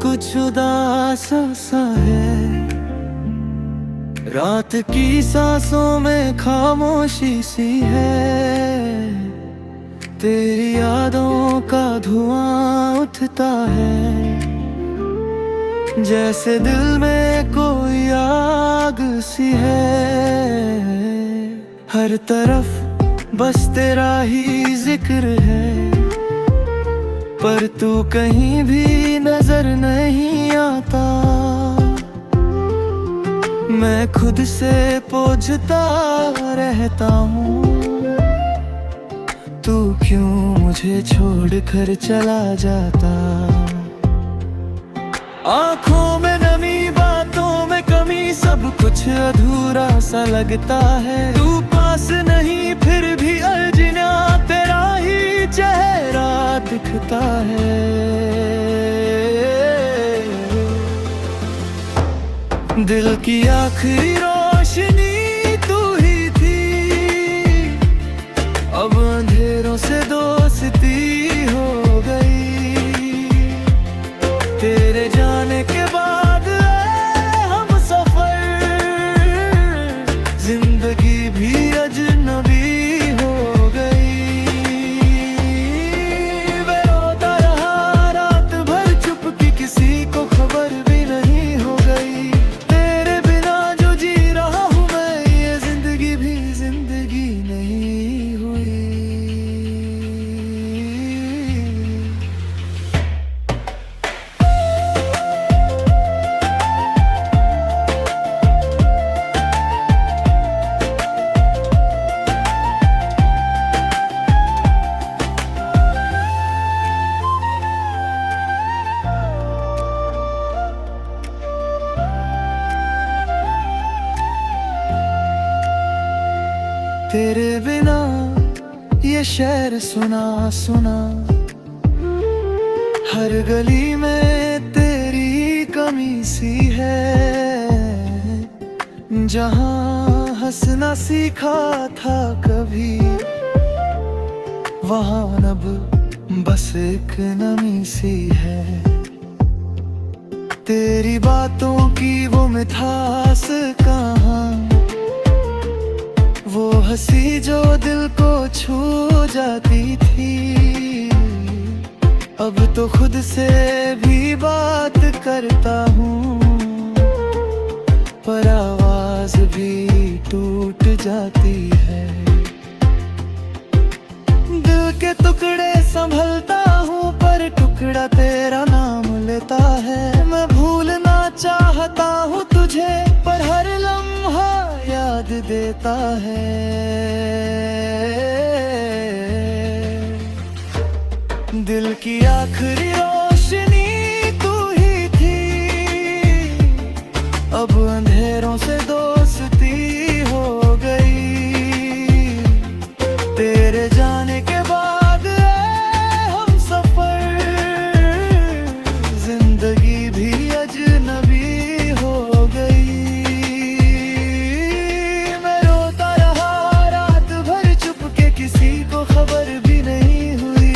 कुछ उदास सा है, रात की सांसों में खामोशी सी है। तेरी यादों का धुआं उठता है, जैसे दिल में कोई आग सी है। हर तरफ बस तेरा ही जिक्र है, पर तू कहीं भी नजर नहीं आता। मैं खुद से पूछता रहता हूँ, तू क्यों मुझे छोड़कर चला जाता। आँखों में नमी, बातों में कमी, सब कुछ अधूरा सा लगता है। तू पास नहीं फिर भी अलजिना तेरा ही चेहरा दिखता है। दिल की आखिरी रोशनी तू ही थी, अब अंधेरों से दोस्ती हो गई। तेरे जाने के बाद हम सफर, जिंदगी भी अजनबी हो गई। मैं रोता रहा रात भर चुप की, किसी को खबर भी नहीं हो गई। तेरे बिना जो जी रहा हूँ मैं, ये जिंदगी भी जिंदगी नहीं हुई। तेरे बिना ये शहर सुना सुना, हर गली में तेरी कमी सी है। जहाँ हंसना सीखा था कभी, वहाँ अब बस एक नमी सी है। तेरी बातों की वो मिठास कहाँ, वो हंसी जो दिल को छू जाती थी। अब तो खुद से भी बात करता हूँ, पर आवाज भी टूट जाती है। दिल के टुकड़े संभलता हूँ, पर टुकड़ा तेरा नाम लेता है। मैं भूलना चाहता हूँ तुझे, पर हर लम्हा याद देता है। दिल की आखिरी रोशनी तू ही थी, अब अंधेरों से दोस्ती हो गई। तेरे जाने के बाद हम सफर, जिंदगी भी अजनबी हो गई। मैं रोता रहा रात भर चुप के, किसी को खबर भी नहीं हुई।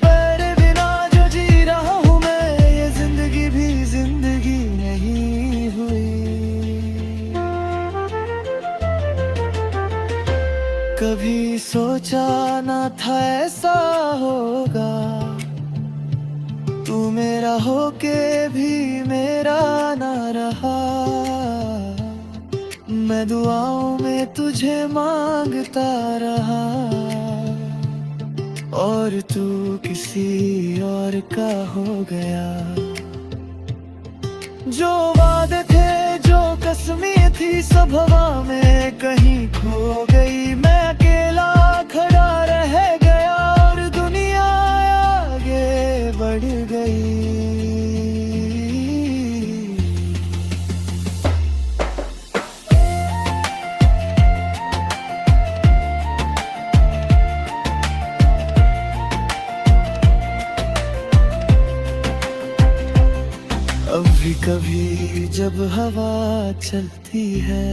तेरे बिना जो जी रहा हूँ मैं, ये जिंदगी भी जिंदगी नहीं हुई। कभी सोचा ना था ऐसा होगा, तू मेरा होके भी मेरा ना रहा। मैं दुआओं में तुझे मांगता रहा, और तू किसी और का हो गया। जो वादे थे, जो कसमें थी, सब हवा में कहीं खो गई। मैं अकेला खड़ा रह गया, और दुनिया आगे बढ़ गई। अभी कभी जब हवा चलती है,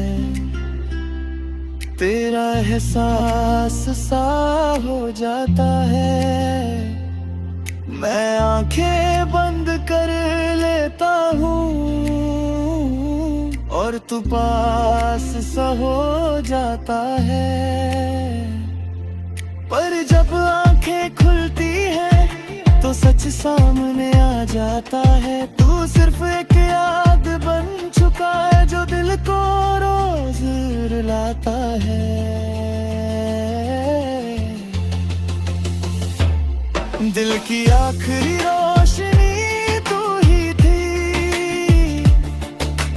तेरा एहसास सा हो जाता है। मैं आंखें बंद कर ले जाता हूँ और तू पास सा हो जाता है, पर जब आंखें खुलती है तो सच सामने आ जाता है। तू सिर्फ एक याद बन चुका है जो दिल को रोज रुलाता है। दिल की आखिरी रोशनी तू ही थी,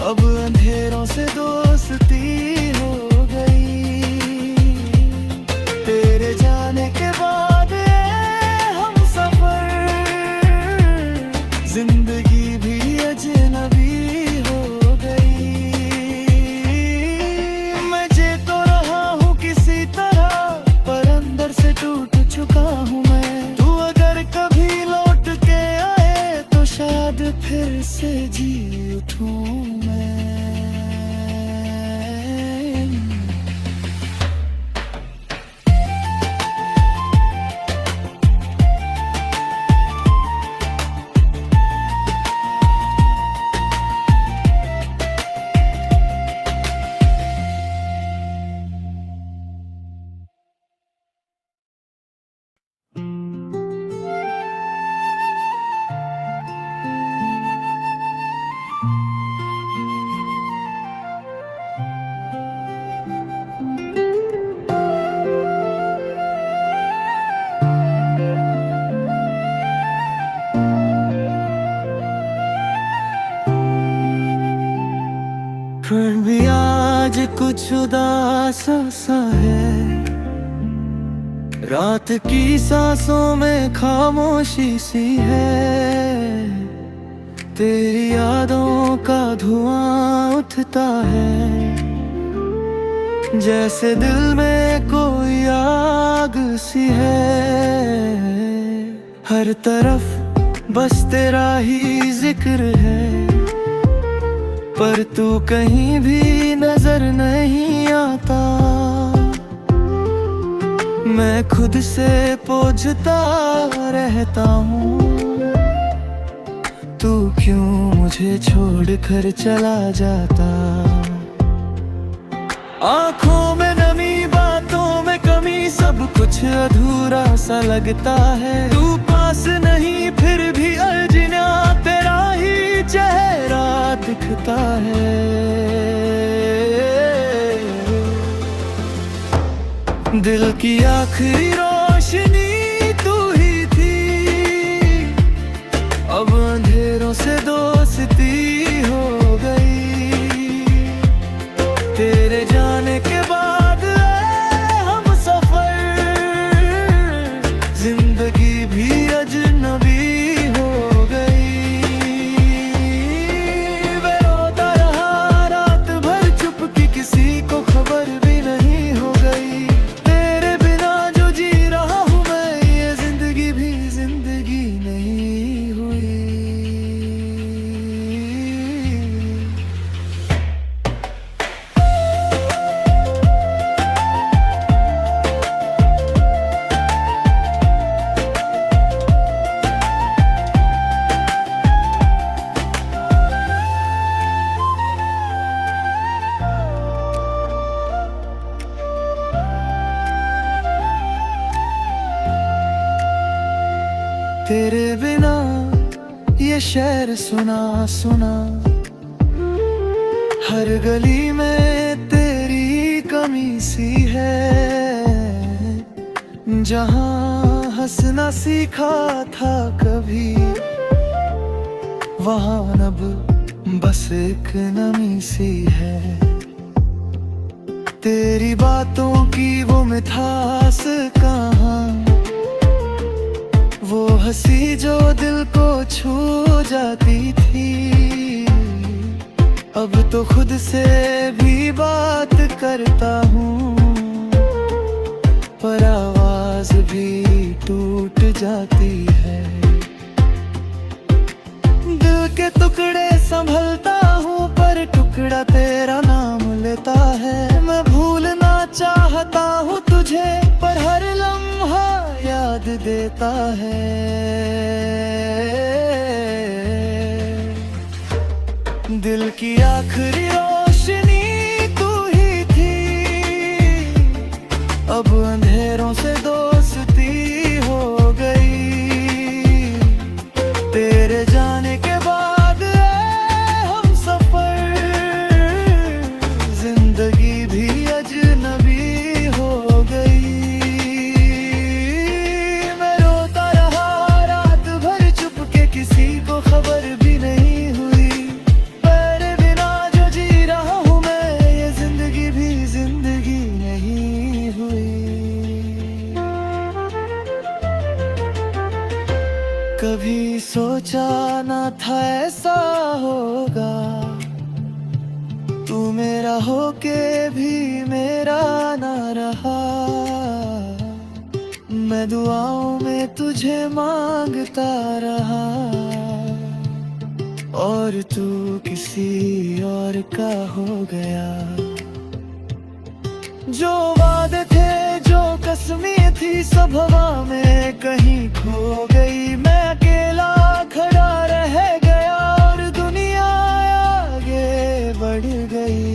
अब अंधेरों से दोस्ती हो गई। तेरे जाने के बाद हम सफर, जिंदगी भी अजनबी हो गई। मैं जे तो रहा हूँ किसी तरह, पर अंदर से टूट चुका हूँ मैं। कभी लौट के आए तो शायद फिर से जी उठूं मैं। फिर भी आज कुछ उदास सा है, रात की सांसों में खामोशी सी है। तेरी यादों का धुआं उठता है, जैसे दिल में कोई आग सी है। हर तरफ बस तेरा ही जिक्र है, पर तू कहीं भी नजर नहीं आता। मैं खुद से पूछता रहता हूँ, तू क्यों मुझे छोड़कर चला जाता। आँखों में नमी, बातों में कमी, सब कुछ अधूरा सा लगता है। तू पास नहीं फिर भी अलजना तेरा ही चेहरा दिखता है। दिल की आखिरी रोशनी तू ही थी, अब अंधेरों से दोस्ती हो गई। तेरे जाने के बाद हम सफर, जिंदगी भी अजनबी हो गई। मैं रोता रहा रात भर चुपके, किसी को खबर भी नहीं हो गई। तेरे बिना जो जी रहा हूँ मैं, ये जिंदगी भी जिंदगी नहीं हुई। तेरे बिना ये शहर सुना सुना, हर गली में तेरी कमी सी है। जहाँ हंसना सीखा था कभी, वहाँ अब बस एक नमी सी है। तेरी बातों की वो मिठास कहाँ, वो हंसी जो दिल को छू जाती थी। अब तो खुद से भी बात करता हूँ, पर आवाज भी टूट जाती है। दिल के टुकड़े संभलता हूँ, पर टुकड़ा तेरा नाम लेता है। मैं भूलना चाहता हूँ तुझे, पर हर लम्हा याद देता है। दिल की आखिरी रोशनी तू ही थी, अब अंधेरों से दोस्ती हो गई। तेरे जाने के बाद हम सफर, जिंदगी भी अजनबी हो गई। मैं रोता रहा रात भर चुपके, किसी को खबर भी नहीं हुई। तेरे बिना जो जी रहा हूँ मैं, ये जिंदगी भी जिंदगी नहीं हुई। कभी सोचा ना था ऐसा होगा, तू मेरा होके भी मेरा ना रहा। मैं दुआओं में तुझे मांगता रहा, और तू किसी और का हो गया। जो वादे थे, जो कसमें थी, सब हवा में कहीं खो गई। मैं अकेला खड़ा रह गया और दुनिया आगे बढ़ गई।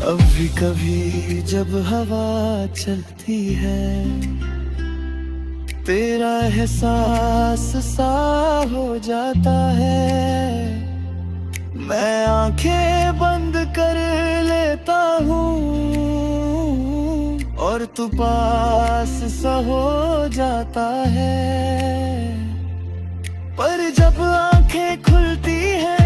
अभी कभी जब हवा चलती है, तेरा एहसास सा हो जाता है। मैं आंखें बंद कर लेता हूँ और तू पास सा हो जाता है। पर जब आंखें खुलती है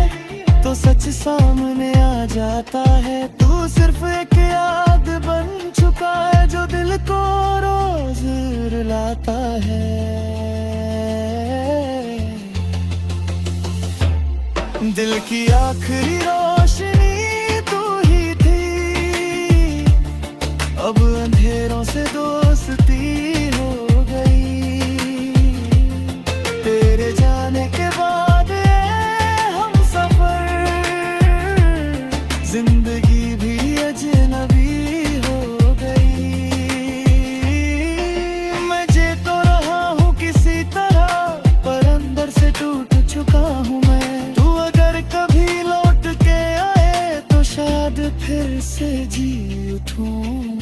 तो सच सामने आ जाता है। तू सिर्फ एक याद बन चुका है जो दिल को रोज रुलाता है। दिल की आखिरी रोशनी तू ही थी, अब अंधेरों से दोस्ती हो गई। तेरे जाने के बाद जिंदगी भी अजनबी हो गई। मैं जी तो रहा हूँ किसी तरह, पर अंदर से टूट चुका हूँ मैं। तू अगर कभी लौट के आए तो शायद फिर से जी उठूं।